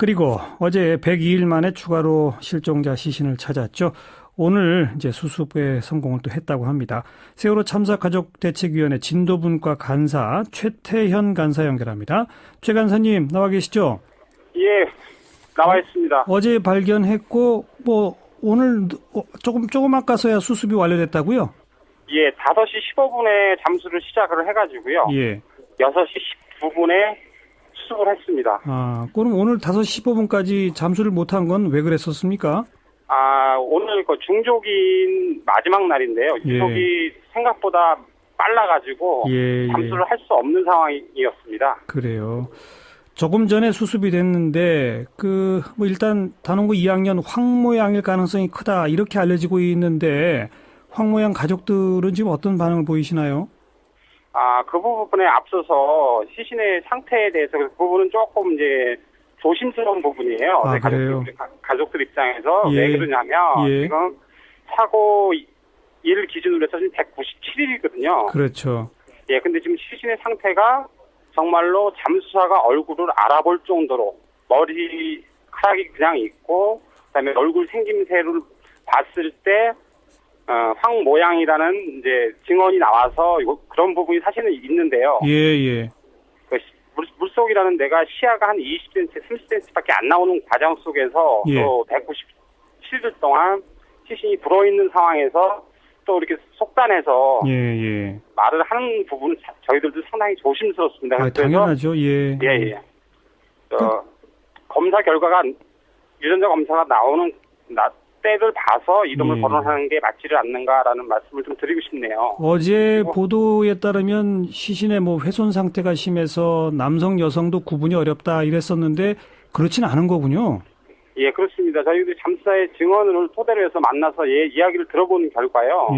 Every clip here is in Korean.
그리고 어제 102일 만에 추가로 실종자 시신을 찾았죠. 오늘 이제 수습에 성공을 또 했다고 합니다. 세월호 참사 가족 대책위원회 진도분과 간사 최태현 간사 연결합니다. 최 간사님 나와 계시죠? 예, 나와 있습니다. 어제 발견했고 오늘 조금 아까서야 수습이 완료됐다고요? 예, 5시 15분에 잠수를 시작을 해가지고요. 예. 6시 19분에 수습을 했습니다. 그럼 오늘 5시 15분까지 잠수를 못한 건 왜 그랬었습니까? 오늘 그 중족인 마지막 날인데요. 유속이 생각보다 빨라가지고 잠수를 할 수 없는 상황이었습니다. 그래요. 조금 전에 수습이 됐는데 일단 단원고 2학년 황모양일 가능성이 크다 이렇게 알려지고 있는데 황모양 가족들은 지금 어떤 반응을 보이시나요? 그 부분에 앞서서 시신의 상태에 대해서 그 부분은 조금 이제 조심스러운 부분이에요. 그래요? 가족들 입장에서 왜 그러냐면 지금 사고 일 기준으로 해서 지금 197일이거든요. 그렇죠. 예, 근데 지금 시신의 상태가 정말로 잠수사가 얼굴을 알아볼 정도로 머리카락이 그냥 있고 그다음에 얼굴 생김새를 봤을 때 황모양이라는 이제 증언이 나와서 그런 부분이 사실은 있는데요. 예. 물속이라는 데가 시야가 한 20cm, 30cm밖에 안 나오는 과정 속에서 또 197일 동안 시신이 불어있는 상황에서 또 이렇게 속단해서 말을 하는 부분은 저희들도 상당히 조심스럽습니다. 당연하죠. 검사 결과가 유전자 검사가 나오는 때를 봐서 이름을 거론하는 게 맞지를 않는가라는 말씀을 좀 드리고 싶네요. 어제 보도에 따르면 시신의 훼손 상태가 심해서 남성 여성도 구분이 어렵다 이랬었는데 그렇지는 않은 거군요. 예, 그렇습니다. 저희들이 잠수사의 증언을 토대로 해서 만나서 이야기를 들어보는 결과요.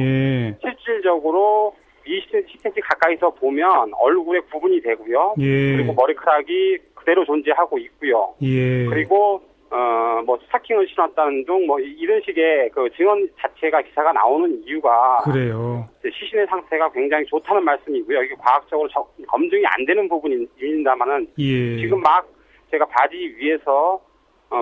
실질적으로 20cm, 10cm 가까이서 보면 얼굴에 구분이 되고요. 그리고 머리카락이 그대로 존재하고 있고요. 그리고 스타킹을 신었다는 등 이런 식의 그 증언 자체가 기사가 나오는 이유가 그래요. 시신의 상태가 굉장히 좋다는 말씀이고요. 이게 과학적으로 검증이 안 되는 부분입니다만은 지금 막 제가 바지 위에서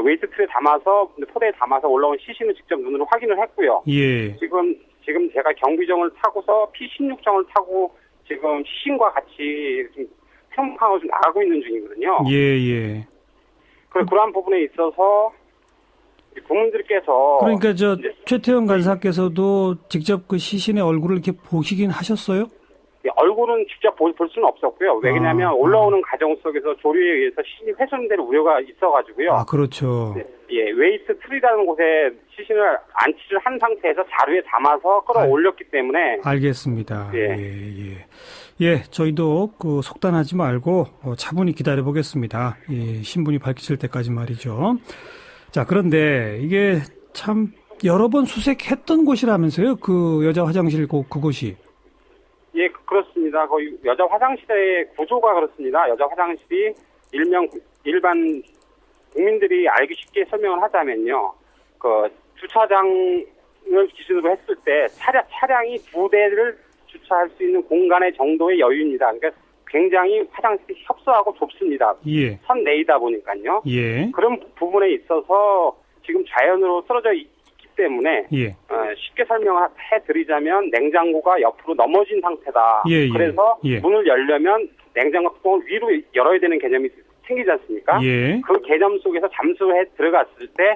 웨이트 틀에 담아서 포대에 담아서 올라온 시신을 직접 눈으로 확인을 했고요. 지금 제가 경비정을 타고서 P16정을 타고 지금 시신과 같이 좀 평강을 좀 나가고 있는 중이거든요. 그러한 부분에 있어서 국민들께서 그러니까 최태현 간사께서도 직접 그 시신의 얼굴을 이렇게 보시긴 하셨어요? 얼굴은 직접 볼 수는 없었고요. 왜냐하면 올라오는 과정 속에서 조류에 의해서 시신이 훼손될 우려가 있어가지고요. 그렇죠. 웨이트 트리라는 곳에 시신을 안치를 한 상태에서 자루에 담아서 끌어올렸기 때문에. 알겠습니다. 저희도 속단하지 말고 차분히 기다려 보겠습니다. 신분이 밝혀질 때까지 말이죠. 자, 그런데 이게 참 여러 번 수색했던 곳이라면서요? 그 여자 화장실 그곳이. 예, 그렇습니다. 거의 여자 화장실의 구조가 그렇습니다. 여자 화장실이 일반 국민들이 알기 쉽게 설명을 하자면요. 주차장을 기준으로 했을 때 차량이 2대를 주차할 수 있는 공간의 정도의 여유입니다. 그러니까 굉장히 화장실이 협소하고 좁습니다. 선 내이다 보니까요. 그런 부분에 있어서 지금 자연으로 쓰러져 있기 때문에 쉽게 설명해 드리자면 냉장고가 옆으로 넘어진 상태다. 그래서 문을 열려면 냉장고 뚜껑을 위로 열어야 되는 개념이 생기지 않습니까? 그 개념 속에서 잠수해 들어갔을 때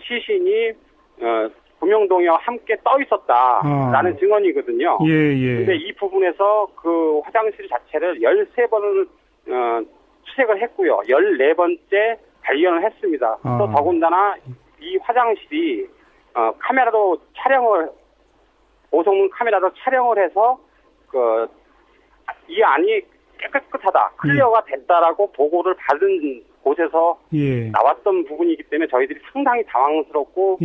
시신이 구명동이와 함께 떠 있었다라는 증언이거든요. 근데 이 부분에서 그 화장실 자체를 13번을 수색을 했고요. 14번째 발견을 했습니다. 또 더군다나 이 화장실이 카메라도 고성능 카메라도 촬영을 해서 이 안이 깨끗하다, 클리어가 됐다라고 보고를 받은 곳에서 나왔던 부분이기 때문에 저희들이 상당히 당황스럽고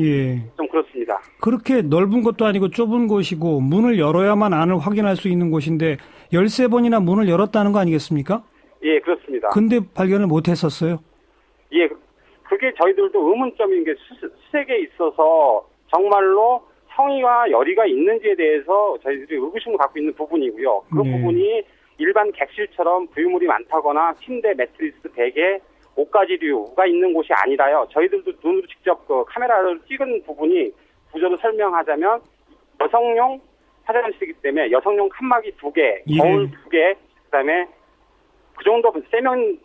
좀 그렇습니다. 그렇게 넓은 것도 아니고 좁은 곳이고 문을 열어야만 안을 확인할 수 있는 곳인데 13번이나 문을 열었다는 거 아니겠습니까? 예, 그렇습니다. 근데 발견을 못 했었어요? 예, 그게 저희들도 의문점인 게 수색에 있어서 정말로 성의와 열의가 있는지에 대해서 저희들이 의구심을 갖고 있는 부분이고요. 그 부분이 일반 객실처럼 부유물이 많다거나 침대, 매트리스, 베개 옷가지류가 있는 곳이 아니라요. 저희들도 눈으로 직접 그 카메라를 찍은 부분이 구조를 설명하자면 여성용 화장실이기 때문에 여성용 칸막이 2개, 예. 거울 2개, 그다음에 그 정도 세면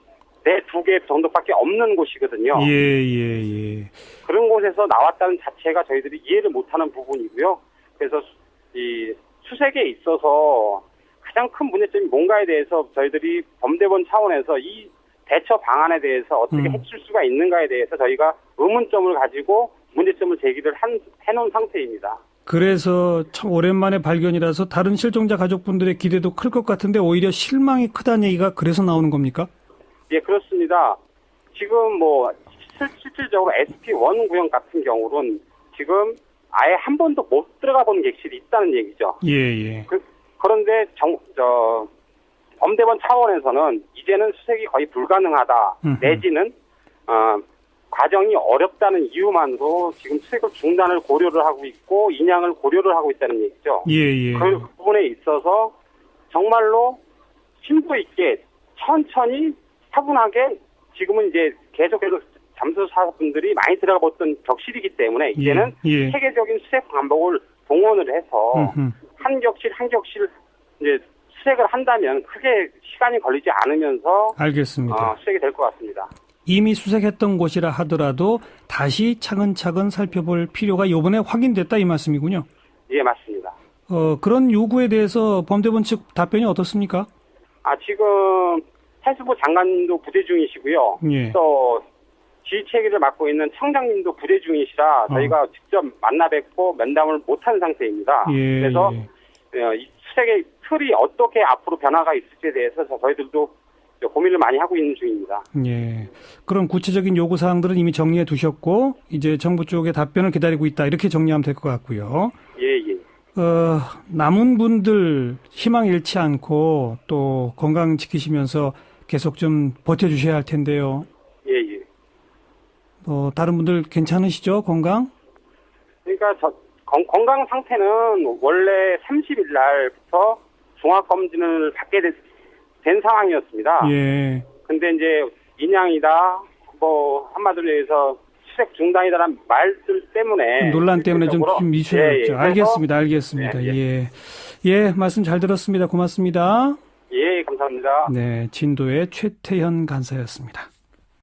내 2개 정도밖에 없는 곳이거든요. 예. 그런 곳에서 나왔다는 자체가 저희들이 이해를 못하는 부분이고요. 그래서 이 수색에 있어서 가장 큰 문제점이 뭔가에 대해서 저희들이 범대본 차원에서 이 대처 방안에 대해서 어떻게 해칠 수가 있는가에 대해서 저희가 의문점을 가지고 문제점을 제기를 해놓은 상태입니다. 그래서 참 오랜만에 발견이라서 다른 실종자 가족분들의 기대도 클 것 같은데 오히려 실망이 크다는 얘기가 그래서 나오는 겁니까? 예, 그렇습니다. 지금 뭐 실질적으로 SP1 구역 같은 경우는 지금 아예 한 번도 못 들어가 본 객실이 있다는 얘기죠. 예. 그런데 범대본 차원에서는 이제는 수색이 거의 불가능하다. 내지는 과정이 어렵다는 이유만으로 지금 수색을 중단을 고려를 하고 있고 인양을 고려를 하고 있다는 얘기죠. 예. 그 부분에 있어서 정말로 심도 있게 천천히 차분하게 지금은 이제 계속해서 잠수사분들이 많이 들어가 봤던 격실이기 때문에 이제는 예. 체계적인 수색 방법을 동원을 해서 한 격실 이제 수색을 한다면 크게 시간이 걸리지 않으면서 알겠습니다. 수색이 될 것 같습니다. 이미 수색했던 곳이라 하더라도 다시 차근차근 살펴볼 필요가 이번에 확인됐다 이 말씀이군요. 예, 맞습니다. 그런 요구에 대해서 범대본 측 답변이 어떻습니까? 지금 해수부 장관님도 부대 중이시고요. 예. 또 지휘체계를 맡고 있는 청장님도 부대 중이시라 저희가 직접 만나 뵙고 면담을 못한 상태입니다. 예. 그래서 이 수색의 틀이 어떻게 앞으로 변화가 있을지에 대해서 저희들도 고민을 많이 하고 있는 중입니다. 예. 그럼 구체적인 요구 사항들은 이미 정리해 두셨고 이제 정부 쪽의 답변을 기다리고 있다 이렇게 정리하면 될 것 같고요. 예. 남은 분들 희망 잃지 않고 또 건강 지키시면서 계속 좀 버텨주셔야 할 텐데요. 예. 다른 분들 괜찮으시죠? 건강? 그러니까 건강 상태는 원래 30일 날부터 종합검진을 받게 된 상황이었습니다. 예. 근데 이제 인양이다, 한마디로 해서 수색 중단이다라는 말들 때문에. 논란 때문에 좀 미쳐졌죠. 알겠습니다. 예, 말씀 잘 들었습니다. 고맙습니다. 예, 감사합니다. 네, 진도의 최태현 간사였습니다.